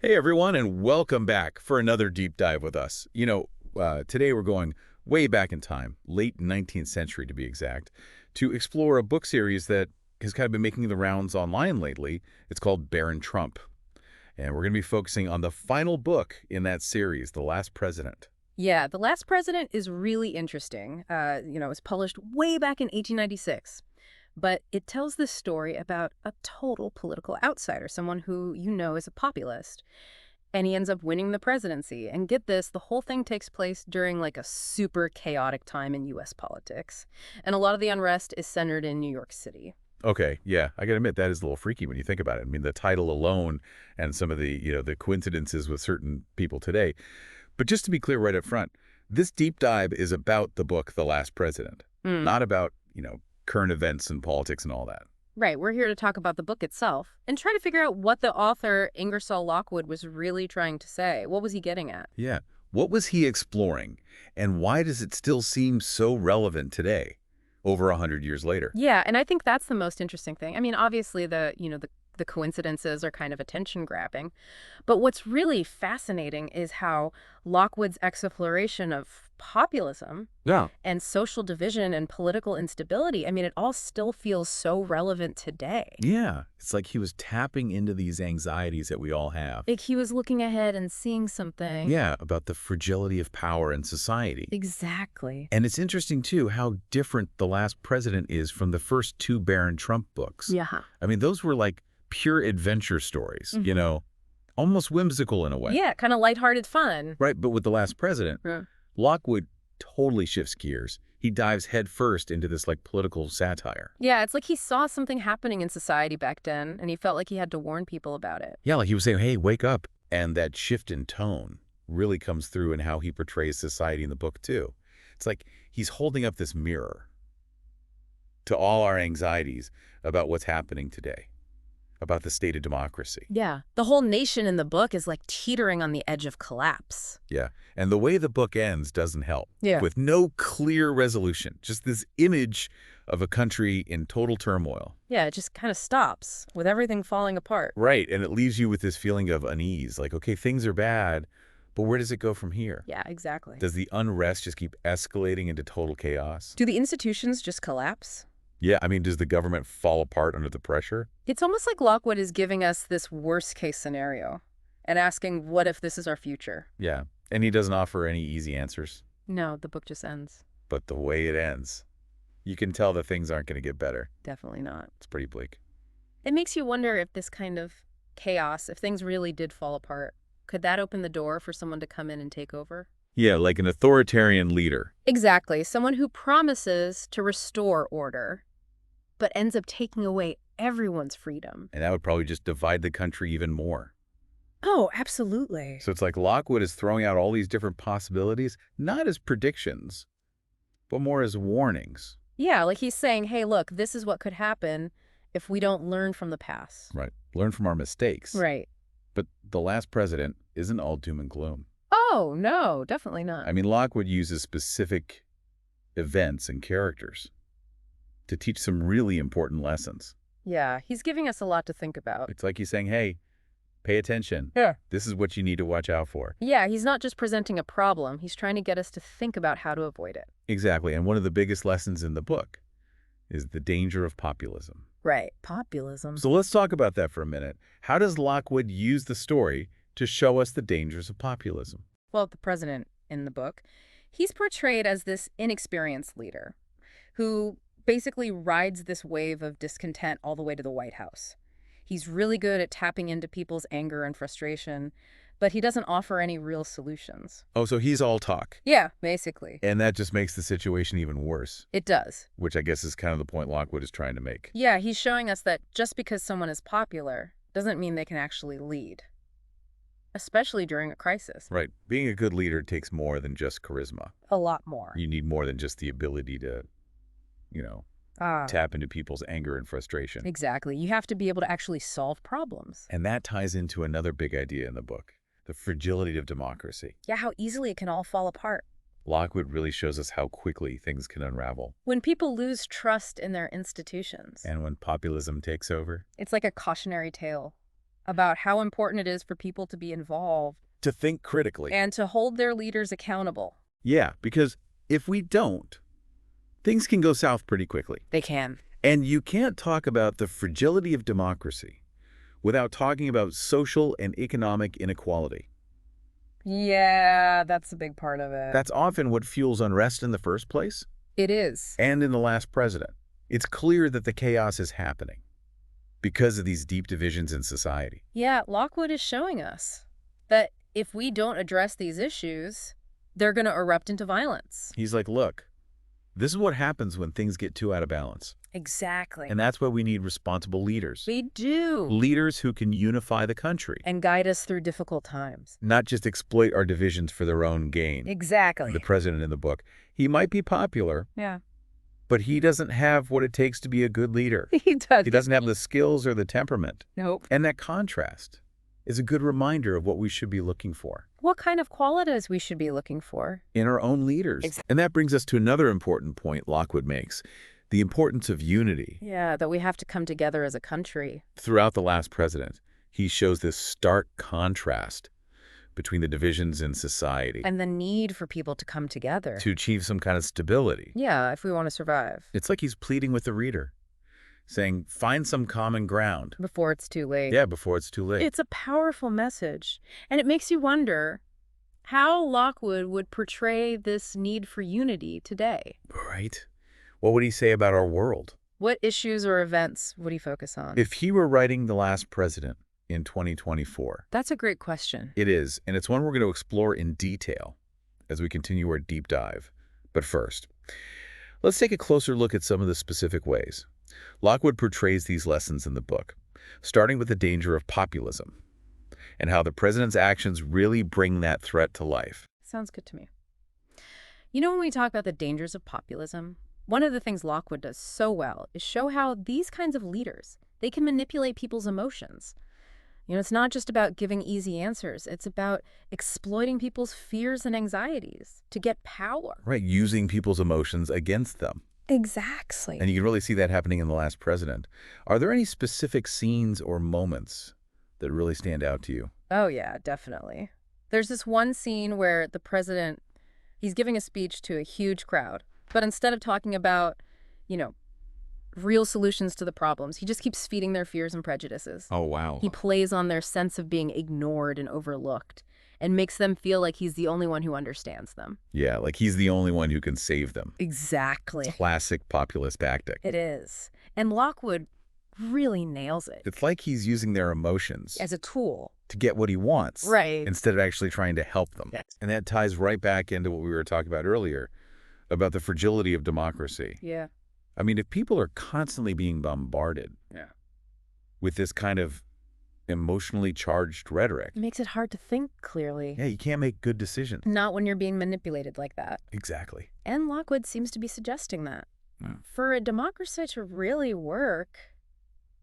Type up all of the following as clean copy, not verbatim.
Hey everyone, and welcome back for another deep dive with us. Today we're going way back in time, late 19th century to be exact, to explore a book series that has kind of been making the rounds online lately. It's called Baron Trump. And we're going to be focusing on the final book in that series, The Last President. Yeah, The Last President is really interesting. It was published way back in 1896. But it tells this story about a total political outsider, someone who you know is a populist. And he ends up winning the presidency. And get this, the whole thing takes place during like a super chaotic time in U.S. politics. And a lot of the unrest is centered in New York City. Okay, yeah, I got to admit, that is a little freaky when you think about it. I mean, the title alone and some of the coincidences with certain people today. But just to be clear right up front, this deep dive is about the book, The Last President, not about, current events and politics and all that. Right, we're here to talk about the book itself and try to figure out what the author, Ingersoll Lockwood, was really trying to say. What was he getting at? Yeah. What was he exploring, and why does it still seem so relevant today, over 100 years later? Yeah, and I think that's the most interesting thing. I mean, obviously the coincidences are kind of attention grabbing, but what's really fascinating is how Lockwood's exploration of populism Yeah. and social division and political instability, I mean, it all still feels so relevant today. Yeah. It's like he was tapping into these anxieties that we all have. Like he was looking ahead and seeing something. Yeah, about the fragility of power in society. Exactly. And it's interesting, too, how different The Last President is from the first two Baron Trump books. Yeah. I mean, those were like pure adventure stories, almost whimsical in a way. Yeah, kind of lighthearted fun. Right, but with The Last President, Lockwood totally shifts gears. He dives headfirst into this like political satire. Yeah, it's like he saw something happening in society back then, and he felt like he had to warn people about it. Yeah, like he was saying, hey, wake up. And that shift in tone really comes through in how he portrays society in the book, too. It's like he's holding up this mirror to all our anxieties about what's happening today, about the state of democracy. Yeah. The whole nation in the book is like teetering on the edge of collapse. Yeah. And the way the book ends doesn't help. Yeah. With no clear resolution, just this image of a country in total turmoil. Yeah, it just kind of stops with everything falling apart. Right. And it leaves you with this feeling of unease. Like, okay, things are bad, but where does it go from here? Yeah, exactly. Does the unrest just keep escalating into total chaos? Do the institutions just collapse? Yeah, I mean, does the government fall apart under the pressure? It's almost like Lockwood is giving us this worst-case scenario and asking, what if this is our future? Yeah, and he doesn't offer any easy answers. No, the book just ends. But the way it ends, you can tell that things aren't going to get better. Definitely not. It's pretty bleak. It makes you wonder if this kind of chaos, if things really did fall apart, could that open the door for someone to come in and take over? Yeah, like an authoritarian leader. Exactly. Someone who promises to restore order, but ends up taking away everyone's freedom. And that would probably just divide the country even more. Oh, absolutely. So it's like Lockwood is throwing out all these different possibilities, not as predictions, but more as warnings. Yeah, like he's saying, hey, look, this is what could happen if we don't learn from the past. Right. Learn from our mistakes. Right. But The Last President isn't all doom and gloom. Oh, no, definitely not. I mean, Lockwood uses specific events and characters to teach some really important lessons. Yeah, he's giving us a lot to think about. It's like he's saying, hey, pay attention. Yeah. This is what you need to watch out for. Yeah, he's not just presenting a problem. He's trying to get us to think about how to avoid it. Exactly. And one of the biggest lessons in the book is the danger of populism. Right. Populism. So let's talk about that for a minute. How does Lockwood use the story to show us the dangers of populism? Well, the president in the book, he's portrayed as this inexperienced leader who basically rides this wave of discontent all the way to the White House. He's really good at tapping into people's anger and frustration, but he doesn't offer any real solutions. Oh, so he's all talk. Yeah, basically. And that just makes the situation even worse, It does. which I guess is kind of the point Lockwood is trying to make. Yeah, he's showing us that just because someone is popular doesn't mean they can actually lead, especially during a crisis. Right. Being a good leader takes more than just charisma. A lot more. You need more than just the ability to, tap into people's anger and frustration. Exactly. You have to be able to actually solve problems. And that ties into another big idea in the book, the fragility of democracy. Yeah, how easily it can all fall apart. Lockwood really shows us how quickly things can unravel. When people lose trust in their institutions. And when populism takes over. It's like a cautionary tale. about how important it is for people to be involved To think critically. and to hold their leaders accountable. Yeah, because if we don't, things can go south pretty quickly. They can. And you can't talk about the fragility of democracy without talking about social and economic inequality. Yeah, that's a big part of it. That's often what fuels unrest in the first place, It is. and in the last president. It's clear that the chaos is happening because of these deep divisions in society. Yeah, Lockwood is showing us that if we don't address these issues, they're going to erupt into violence. He's like, look, this is what happens when things get too out of balance. Exactly. And that's why we need responsible leaders. We do. Leaders who can unify the country. And guide us through difficult times. Not just exploit our divisions for their own gain. Exactly. The president in the book. He might be popular, Yeah. but he doesn't have what it takes to be a good leader. He does. He doesn't have the skills or the temperament. Nope. And that contrast is a good reminder of what we should be looking for What kind of qualities we should be looking for? in our own leaders. And that brings us to another important point Lockwood makes, the importance of unity. Yeah, that we have to come together as a country. Throughout the last president, he shows this stark contrast between the divisions in society And the need for people to come together. to achieve some kind of stability. Yeah, if we want to survive. It's like he's pleading with the reader, saying, find some common ground. Before it's too late. Yeah, before it's too late. It's a powerful message. And it makes you wonder how Lockwood would portray this need for unity today. Right? What would he say about our world? What issues or events would he focus on? If he were writing The Last President in 2024, That's a great question. it is, and it's one we're going to explore in detail as we continue our deep dive. But first, let's take a closer look at some of the specific ways Lockwood portrays these lessons in the book, starting with the danger of populism and how the president's actions really bring that threat to life. Sounds good to me. You know, when we talk about the dangers of populism, one of the things Lockwood does so well is show how these kinds of leaders, they can manipulate people's emotions. You know, it's not just about giving easy answers. It's about exploiting people's fears and anxieties to get power. Right, using people's emotions against them. Exactly. And you can really see that happening in The Last President. Are there any specific scenes or moments that really stand out to you? Oh, yeah, definitely. There's this one scene where the president, he's giving a speech to a huge crowd, but instead of talking about, you know, real solutions to the problems, he just keeps feeding their fears and prejudices. Oh, wow. He plays on their sense of being ignored and overlooked and makes them feel like he's the only one who understands them. Yeah, like he's the only one who can save them. Exactly. Classic populist tactic. It is. And Lockwood really nails it. It's like he's using their emotions As a tool. to get what he wants. Right. Instead of actually trying to help them. Yes. And that ties right back into what we were talking about earlier about the fragility of democracy. Yeah. I mean, if people are constantly being bombarded with this kind of emotionally charged rhetoric, It makes it hard to think clearly. yeah, you can't make good decisions. Not when you're being manipulated like that. Exactly. And Lockwood seems to be suggesting that. Yeah. For a democracy to really work,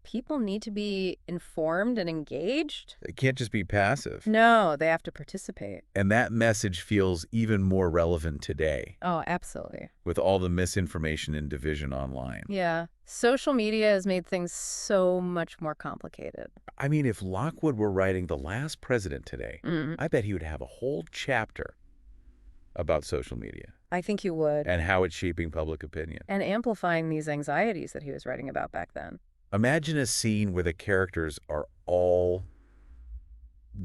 people need to be informed and engaged. It can't just be passive. No, they have to participate. And that message feels even more relevant today Oh, absolutely. with all the misinformation and division online. Yeah. Social media has made things so much more complicated. I mean, if Lockwood were writing The Last President today, I bet he would have a whole chapter about social media I think you would. and how it's shaping public opinion. And amplifying these anxieties that he was writing about back then. Imagine a scene where the characters are all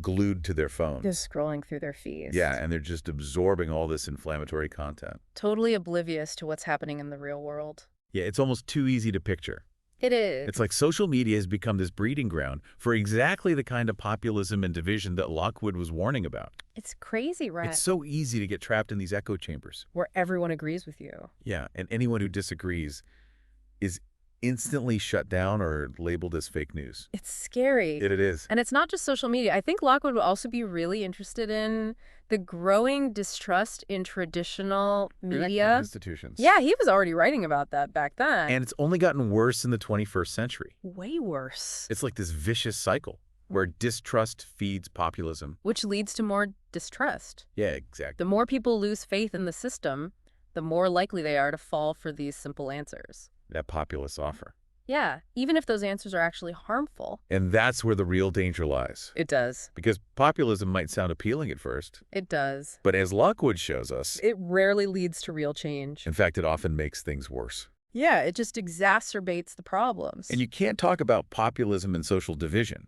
glued to their phones. Just scrolling through their feeds. Yeah, and they're just absorbing all this inflammatory content. Totally oblivious to what's happening in the real world. Yeah, it's almost too easy to picture. It is. It's like social media has become this breeding ground for exactly the kind of populism and division that Lockwood was warning about. It's crazy, right? It's so easy to get trapped in these echo chambers. Where everyone agrees with you. Yeah, and anyone who disagrees is instantly shut down or labeled as fake news. It's scary. It is. And it's not just social media. I think Lockwood would also be really interested in the growing distrust in traditional media. Institutions. Yeah, he was already writing about that back then. And it's only gotten worse in the 21st century. Way worse. It's like this vicious cycle where distrust feeds populism. Which leads to more distrust. Yeah, exactly. The more people lose faith in the system, the more likely they are to fall for these simple answers. That populist offer. Yeah, even if those answers are actually harmful. And that's where the real danger lies. It does. Because populism might sound appealing at first, It does. but as Lockwood shows us, It rarely leads to real change. in fact, it often makes things worse. Yeah, it just exacerbates the problems. And you can't talk about populism and social division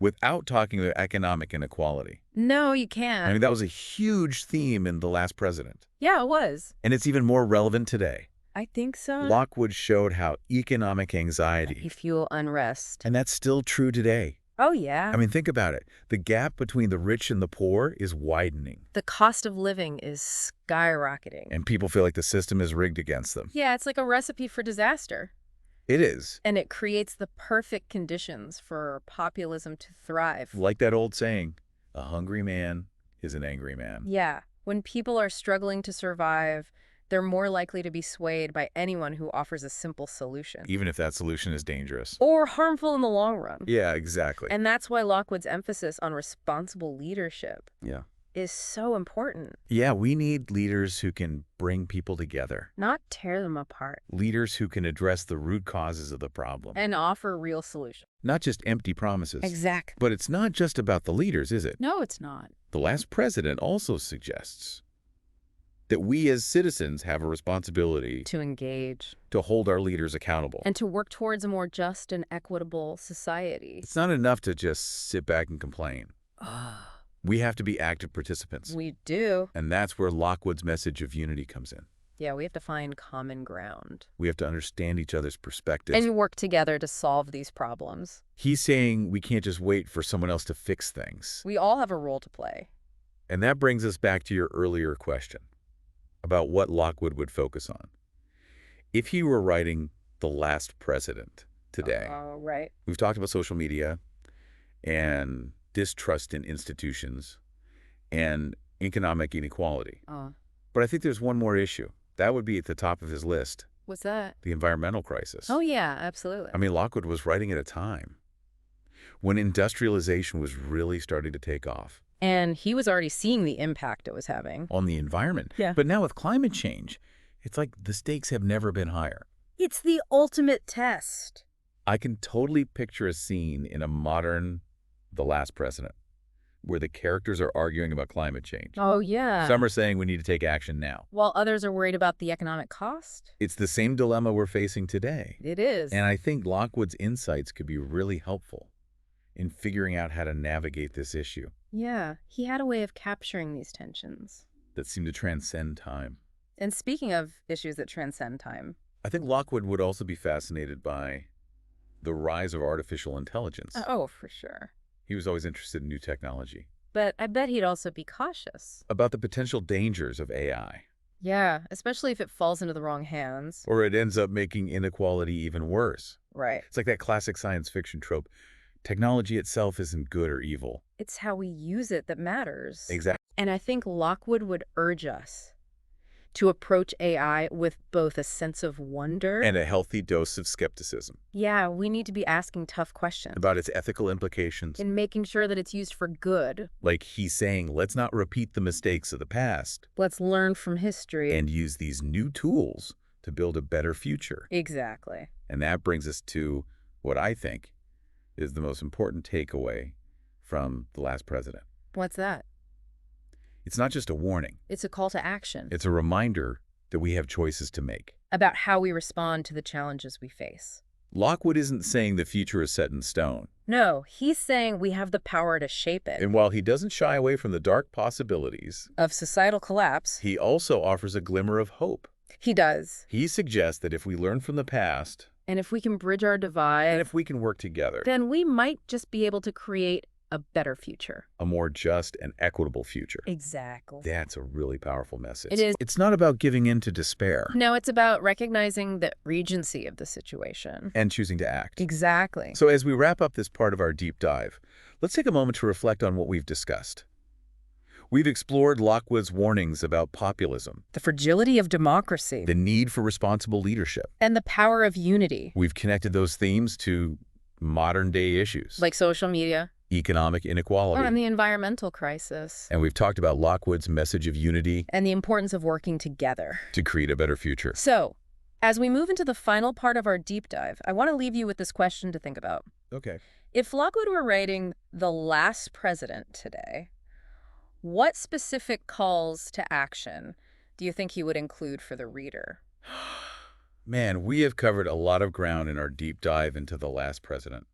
without talking about economic inequality. No, you can't. I mean, that was a huge theme in The Last President. Yeah, it was. And it's even more relevant today. I think so. Lockwood showed how economic anxiety, You fuel unrest. and that's still true today. Oh, yeah. I mean, think about it. The gap between the rich and the poor is widening, The cost of living is skyrocketing. and people feel like the system is rigged against them. Yeah, it's like a recipe for disaster. It is. And it creates the perfect conditions for populism to thrive. Like that old saying, a hungry man is an angry man. Yeah, when people are struggling to survive, they're more likely to be swayed by anyone who offers a simple solution. Even if that solution is dangerous. Or harmful in the long run. Yeah, exactly. And that's why Lockwood's emphasis on responsible leadership Yeah. is so important. Yeah, we need leaders who can bring people together. Not tear them apart. Leaders who can address the root causes of the problem. And offer real solutions. Not just empty promises. Exactly. But it's not just about the leaders, is it? No, it's not. The last president also suggests that we as citizens have a responsibility To engage. to hold our leaders accountable. And to work towards a more just and equitable society. It's not enough to just sit back and complain. We have to be active participants. We do. And that's where Lockwood's message of unity comes in. Yeah, we have to find common ground. We have to understand each other's perspectives. And work together to solve these problems. He's saying we can't just wait for someone else to fix things. We all have a role to play. And that brings us back to your earlier question about what Lockwood would focus on. If he were writing The Last President today, Right. we've talked about social media and distrust in institutions and economic inequality. But I think there's one more issue. That would be at the top of his list, What's that? the environmental crisis. Oh, yeah, absolutely. I mean, Lockwood was writing at a time when industrialization was really starting to take off And he was already seeing the impact it was having. on the environment. Yeah. But now with climate change, it's like the stakes have never been higher. It's the ultimate test. I can totally picture a scene in a modern The Last President where the characters are arguing about climate change. Oh, yeah. Some are saying we need to take action now. While others are worried about the economic cost. It's the same dilemma we're facing today. It is. And I think Lockwood's insights could be really helpful in figuring out how to navigate this issue Yeah, he had a way of capturing these tensions. that seem to transcend time. And speaking of issues that transcend time. I think Lockwood would also be fascinated by the rise of artificial intelligence. Oh, for sure. He was always interested in new technology. But I bet he'd also be cautious. About the potential dangers of AI. Yeah, especially if it falls into the wrong hands. Or it ends up making inequality even worse. Right. It's like that classic science fiction trope. Technology itself isn't good or evil. It's how we use it that matters. Exactly. And I think Lockwood would urge us to approach AI with both a sense of wonder. And a healthy dose of skepticism Yeah, we need to be asking tough questions. about its ethical implications. And making sure that it's used for good. Like he's saying, let's not repeat the mistakes of the past Let's learn from history. and use these new tools to build a better future. Exactly. And that brings us to what I think is the most important takeaway from The Last President. What's that? It's not just a warning. It's a call to action. It's a reminder that we have choices to make. About how we respond to the challenges we face. Lockwood isn't saying the future is set in stone. No, he's saying we have the power to shape it. And while he doesn't shy away from the dark possibilities, Of societal collapse. he also offers a glimmer of hope. He does. He suggests that if we learn from the past, And if we can bridge our divide, and if we can work together, then we might just be able to create a better future. a more just and equitable future. Exactly. That's a really powerful message. It is. It's not about giving in to despair No, it's about recognizing the regency of the situation. and choosing to act. Exactly. So as we wrap up this part of our deep dive, let's take a moment to reflect on what we've discussed. We've explored Lockwood's warnings about populism, The fragility of democracy. the need for responsible leadership. And the power of unity. We've connected those themes to modern-day issues, Like social media. economic inequality. And the environmental crisis. And we've talked about Lockwood's message of unity And the importance of working together. to create a better future. So, As we move into the final part of our deep dive, I want to leave you with this question to think about. Okay. If Lockwood were writing The Last President today, what specific calls to action do you think he would include for the reader? Man, we have covered a lot of ground in our deep dive into the last president.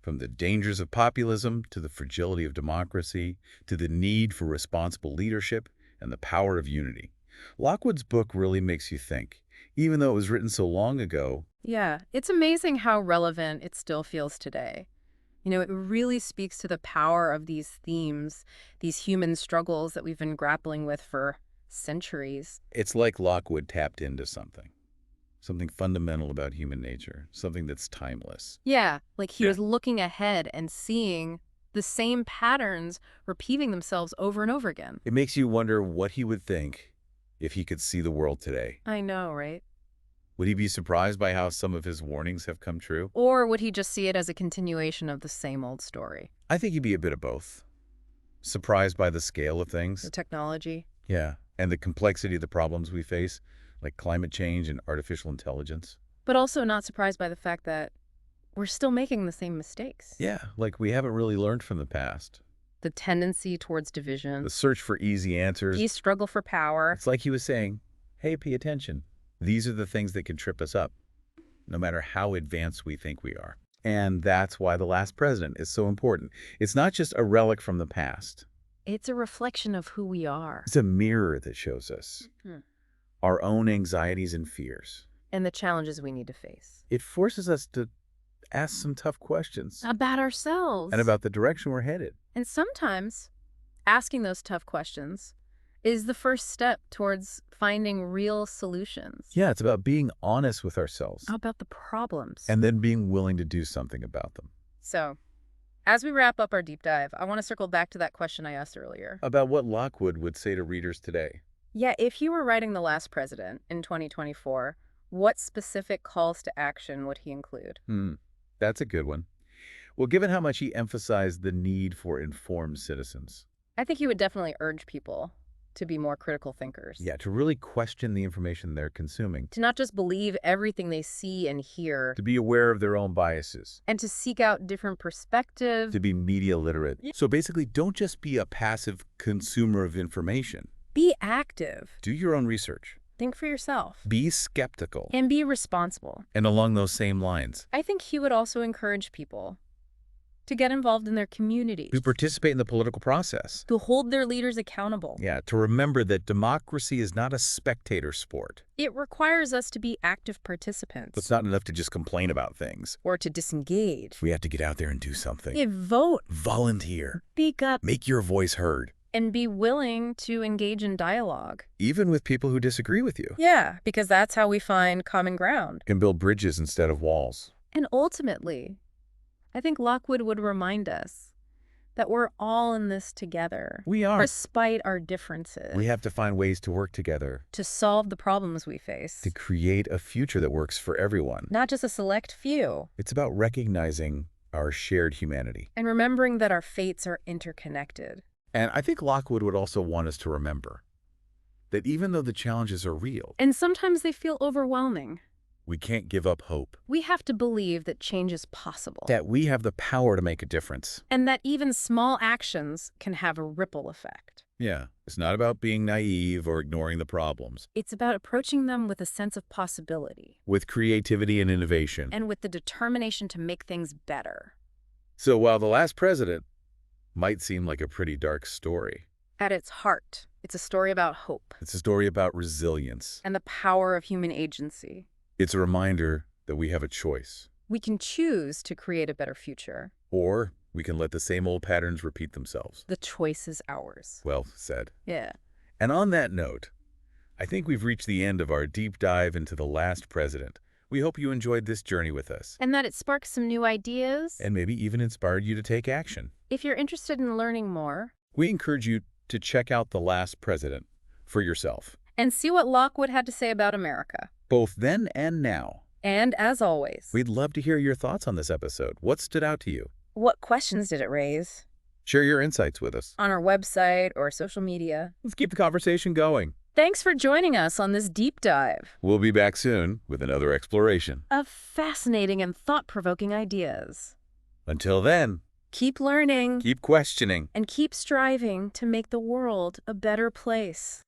From the dangers of populism to the fragility of democracy to the need for responsible leadership and the power of unity. Lockwood's book really makes you think. Even though it was written so long ago, Yeah, it's amazing how relevant it still feels today. It really speaks to the power of these themes, these human struggles that we've been grappling with for centuries. it's like Lockwood tapped into something fundamental about human nature, something that's timeless. Yeah, like he Yeah. was looking ahead and seeing the same patterns repeating themselves over and over again. It makes you wonder what he would think if he could see the world today. I know, right? Would he be surprised by how some of his warnings have come true? Or would he just see it as a continuation of the same old story? I think he'd be a bit of both. Surprised by the scale of The things. technology. Yeah. And the complexity of the problems we face, like climate change and artificial intelligence. But also not surprised by the fact that we're still making the same mistakes. Yeah, like we haven't really learned from the past. The tendency towards division, The search for easy answers. the struggle for power. It's like he was saying, hey, pay attention. These are the things that can trip us up, no matter how advanced we think we are. And that's why The Last President is so important. It's not just a relic from the past. It's a reflection of who we are. It's a mirror that shows us Hmm. our own anxieties and fears. And the challenges we need to face. It forces us to ask some tough questions About ourselves. and about the direction we're headed. And sometimes asking those tough questions is the first step towards finding real solutions. Yeah, it's about being honest with ourselves About the problems. and then being willing to do something about them. So, as we wrap up our deep dive, I want to circle back to that question I asked earlier. About what Lockwood would say to readers today. Yeah, if you were writing The Last President in 2024, what specific calls to action would he include? That's a good one. Well, given how much he emphasized the need for informed citizens. I think he would definitely urge people to be more critical thinkers. Yeah, to really question the information they're consuming. To not just believe everything they see and hear, To be aware of their own biases. and to seek out different perspectives. To be media literate. So basically, don't just be a passive consumer of information. Be active. Do your own research. Think for yourself. Be skeptical. And be responsible. And along those same lines, I think he would also encourage people to get involved in their communities, to participate in the political process. to hold their leaders accountable. Yeah, to remember that democracy is not a spectator sport. It requires us to be active participants. It's not enough to just complain about things. Or to disengage. We have to get out there and do something. Yeah, vote, Volunteer. speak up, Make your voice heard. and be willing to engage in dialogue. Even with people who disagree with you. Yeah, because that's how we find common ground. Can build bridges instead of walls. And ultimately, I think Lockwood would remind us that we're all in this together. We are. Despite our differences. We have to find ways to work together. To solve the problems we face. To create a future that works for everyone. Not just a select few. It's about recognizing our shared humanity. And remembering that our fates are interconnected. And I think Lockwood would also want us to remember that even though the challenges are real, And sometimes they feel overwhelming. we can't give up hope. We have to believe that change is possible. That we have the power to make a difference. And that even small actions can have a ripple effect. Yeah, it's not about being naive or ignoring the problems. It's about approaching them with a sense of possibility. With creativity and innovation. And with the determination to make things better. So while The Last President might seem like a pretty dark story, At its heart, it's a story about hope. it's a story about resilience. And the power of human agency. It's a reminder that we have a choice. We can choose to create a better future. Or we can let the same old patterns repeat themselves. The choice is ours. Well said. Yeah. And on that note, I think we've reached the end of our deep dive into The Last President. We hope you enjoyed this journey with us. And that it sparks some new ideas. And maybe even inspired you to take action. If you're interested in learning more, We encourage you to check out The Last President for yourself. and see what Lockwood had to say about America. Both then and now. And as always, We'd love to hear your thoughts on this episode. What stood out to you? what questions did it raise? Share your insights with us. On our website or social media. Let's keep the conversation going. Thanks for joining us on this deep dive We'll be back soon with another exploration. of fascinating and thought-provoking ideas. Until then, Keep learning keep questioning. and keep striving to make the world a better place.